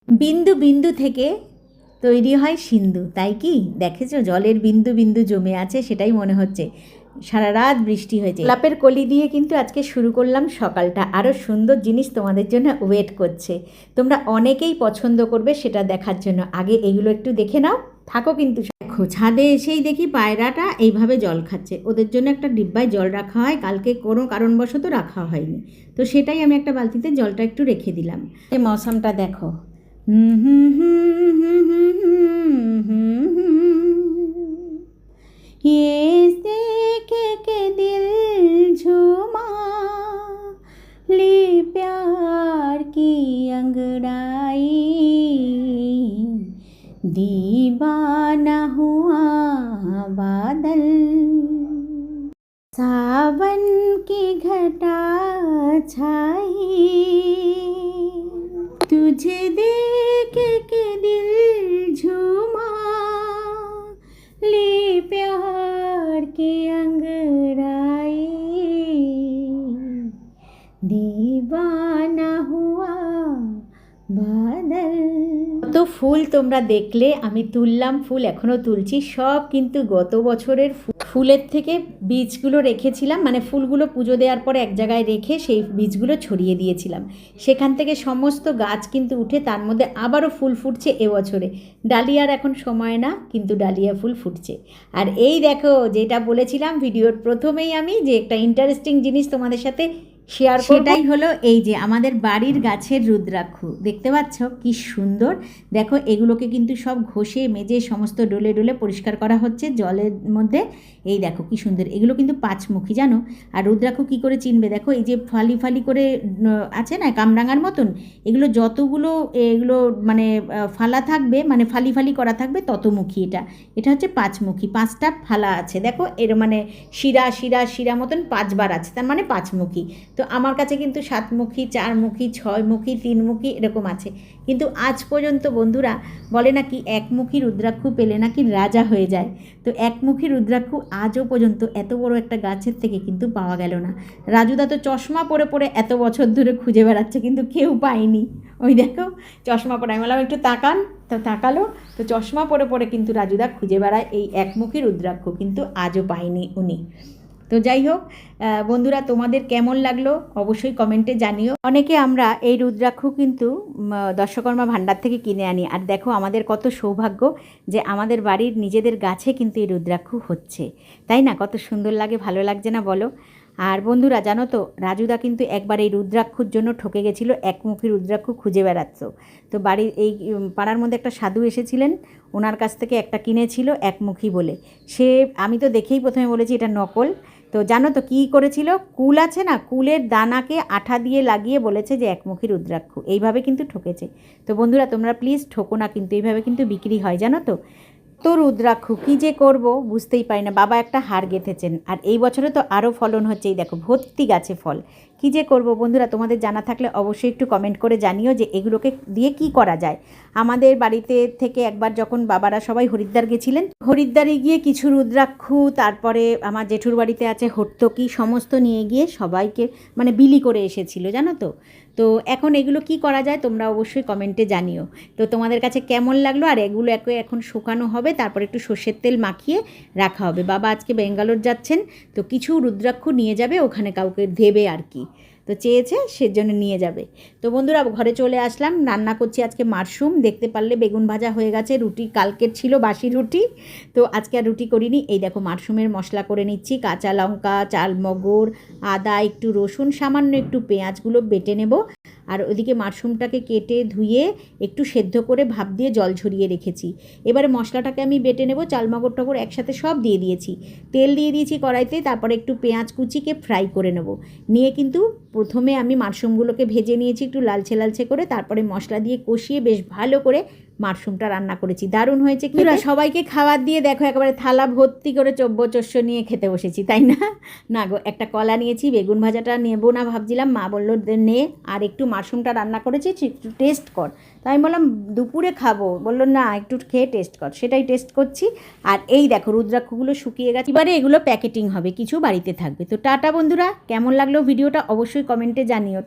বিন্দু বিন্দু থেকে তৈরি হয় সিন্ধু, তাই কি? দেখেছো জলের বিন্দু বিন্দু জমে আছে, সেটাই মনে হচ্ছে সারা রাত বৃষ্টি হয়েছে। গোলাপের কলি দিয়ে কিন্তু আজকে শুরু করলাম সকালটা। আরও সুন্দর জিনিস তোমাদের জন্য ওয়েট করছে, তোমরা অনেকেই পছন্দ করবে সেটা দেখার জন্য। আগে এগুলো একটু দেখে নাও, থাকো কিন্তু। দেখো ছাদে এসেই দেখি পায়রাটা এইভাবে জল খাচ্ছে। ওদের জন্য একটা ডিব্বায় জল রাখা হয়, কালকে কোনো কারণবশত রাখা হয়নি, তো সেটাই আমি একটা বালতিতে জলটা একটু রেখে দিলাম। এই মৌসুমটা দেখো, ये देखे के दिल झूमा ले प्यार की अंगड़ाई, दीवाना हुआ बादल, सावन की घटा छाई, तुझे देख के दिल झूमा ले प्यार की अंगड़ाई, दीवाना हुआ বাদল। কত ফুল তোমরা দেখলে, আমি তুললাম ফুল, এখনও তুলছি। সব কিন্তু গত বছরের ফুলের থেকে বীজগুলো রেখেছিলাম, মানে ফুলগুলো পুজো দেওয়ার পরে এক জায়গায় রেখে সেই বীজগুলো ছড়িয়ে দিয়েছিলাম। সেখান থেকে সমস্ত গাছ কিন্তু উঠে তার মধ্যে আবারও ফুল ফুটছে এবছরে। ডালিয়ার এখন সময় না, কিন্তু ডালিয়া ফুল ফুটছে। আর এই দেখো, যেটা বলেছিলাম ভিডিওর প্রথমেই আমি, যে একটা ইন্টারেস্টিং জিনিস তোমাদের সাথে শেয়ার করব, সেটাই হলো এই যে আমাদের বাড়ির গাছের রুদ্রাক্ষ। দেখতে পাচ্ছ কি সুন্দর? দেখো এগুলোকে কিন্তু সব ঘষে মেজে সমস্ত ডলে ডলে পরিষ্কার করা হচ্ছে জলের মধ্যে। এই দেখো কি সুন্দর, এগুলো কিন্তু পাঁচমুখী, জানো? আর রুদ্রাক্ষ কি করে চিনবে? দেখো এই যে ফালি ফালি করে আছে না কামরাঙার মতন, এগুলো যতগুলো এগুলো মানে ফালা থাকবে, মানে ফালি ফালি করা থাকবে ততমুখী। এটা হচ্ছে পাঁচমুখী, পাঁচটা ফালা আছে। দেখো এর মানে শিরা শিরা শিরা মতন পাঁচবার আছে, তার মানে পাঁচমুখী। তো আমার কাছে কিন্তু সাতমুখী, চারমুখী, ছয়মুখী, তিনমুখী এরকম আছে। কিন্তু আজ পর্যন্ত বন্ধুরা বলে নাকি একমুখী রুদ্রাক্ষ পেলে নাকি রাজা হয়ে যায়। তো একমুখী রুদ্রাক্ষ আজও পর্যন্ত এত বড় একটা গাছের থেকে কিন্তু পাওয়া গেল না। রাজুদা তো চশমা পরে পরে এত বছর ধরে খুঁজে বেড়াচ্ছে, কিন্তু কেউ পায়নি। ওই দেখো চশমা পরে, আমি বললাম একটু তাকান, তো তাকালো, তো চশমা পরে পরে কিন্তু রাজুদা খুঁজে বেড়ায় এই একমুখী রুদ্রাক্ষ, কিন্তু আজও পায়নি উনি। তো যাই হোক বন্ধুরা, তোমাদের কেমন লাগলো অবশ্যই কমেন্টে জানিও। অনেকে আমরা এই রুদ্রাক্ষ কিন্তু দর্শকর্মা ভাণ্ডার থেকে কিনে আনি। আর দেখো আমাদের কত সৌভাগ্য যে আমাদের বাড়ির নিজেদের গাছে কিন্তু এই রুদ্রাক্ষ হচ্ছে, তাই না? কত সুন্দর লাগে, ভালো লাগছে না বলো? আর বন্ধুরা জানো তো, রাজুদা কিন্তু একবার এই রুদ্রাক্ষর জন্য ঠকে গেছিলো, একমুখী রুদ্রাক্ষ খুঁজে বেড়াচ্ছ। তো বাড়ির এই পাড়ার মধ্যে একটা সাধু এসেছিলেন, ওনার কাছ থেকে একটা কিনেছিল একমুখী বলে। সে, আমি তো দেখেই প্রথমে বলেছি এটা নকল। তো জানো তো কী করেছিল? কুল আছে না, কুলের দানাকে আঠা দিয়ে লাগিয়ে বলেছে যে একমুখী রুদ্রাক্ষ, এইভাবে কিন্তু ঠকেছে। তো বন্ধুরা তোমরা প্লিজ ঠকো না, কিন্তু এইভাবে কিন্তু বিক্রি হয়, জানো তো? তো রুদ্রাক্ষ কী যে করব বুঝতেই পারি না। বাবা একটা হার গেঁথেছেন, আর এই বছরে তো আরও ফলন হচ্ছে, এই দেখো ভর্তি গাছে ফল। কী যে করব বন্ধুরা, তোমাদের জানা থাকলে অবশ্যই একটু কমেন্ট করে জানিও যে এগুলোকে দিয়ে কি করা যায়। আমাদের বাড়িতে থেকে একবার যখন বাবারা সবাই হরিদ্বার গেছিলেন, হরিদ্বারে গিয়ে কিছু রুদ্রাক্ষ, তারপরে আমার জেঠুর বাড়িতে আছে হর্তকি, সমস্ত নিয়ে গিয়ে সবাইকে মানে বিলি করে এসেছিল, জানো তো? তো এখন এগুলো কি করা যায় তোমরা অবশ্যই কমেন্টে জানিও। তো তোমাদের কাছে কেমন লাগলো? আর এগুলো এখন শুকানো হবে, তারপর একটু সর্ষের তেল মাখিয়ে রাখা হবে। বাবা আজকে ব্যাঙ্গালোর যাচ্ছেন, তো কিছু রুদ্রাক্ষ নিয়ে যাবে, ওখানে কাউকে দেবে আর কি, তো চেয়েছে সেজন্য নিয়ে যাবে। তো বন্ধুরা ঘরে চলে আসলাম, রান্না করছি আজকে মাশরুম। দেখতে পারলে বেগুন ভাজা হয়ে গেছে, রুটি কালকের ছিল বাসি রুটি, তো আজকে আর রুটি করিনি। এই দেখো মাশরুমের মশলা করে নিচ্ছি, কাঁচা লঙ্কা, চালমগর, আদা, একটু রসুন, সামান্য একটু পেঁয়াজগুলো বেটে নেব। আর ওদিকে মাশরুমটাকে কেটে ধুয়ে একটু সেদ্ধ করে ভাপ দিয়ে জল ঝরিয়ে রেখেছি। এবারে মশলাটাকে আমি বেটে নেব, চালমগর টগর একসাথে সব দিয়ে দিয়েছি, তেল দিয়ে দিয়েছি কড়াইতে, তারপরে একটু পেঁয়াজ কুচিকে ফ্রাই করে নেব। নিয়ে কিন্তু প্রথমে আমি মাশরুমগুলোকে ভেজে নিয়েছি একটু লালচে লালচে করে, তারপরে মশলা দিয়ে কষিয়ে বেশ ভালো করে মাশরুমটা রান্না করেছি। দারুণ হয়েছে কি, সবাইকে খাবার দিয়ে দেখো একেবারে থালা ভর্তি করে চব্য নিয়ে খেতে বসেছি, তাই না? না গো, একটা কলা নিয়েছি, বেগুন ভাজাটা নেবো না ভাবছিলাম, মা বললো নে, আর একটু মাশরুমটা রান্না করেছি, একটু টেস্ট কর। তাই আমি বললাম দুপুরে খাবো, বললো না একটু খেয়ে টেস্ট কর, সেটাই টেস্ট করছি। আর এই দেখো রুদ্রাক্ষগুলো শুকিয়ে গেছে, এবারে এগুলো প্যাকেটিং হবে, কিছু বাড়িতে থাকবে। তো টাটা বন্ধুরা, কেমন লাগলো ভিডিওটা অবশ্যই কমেন্টে জানিও।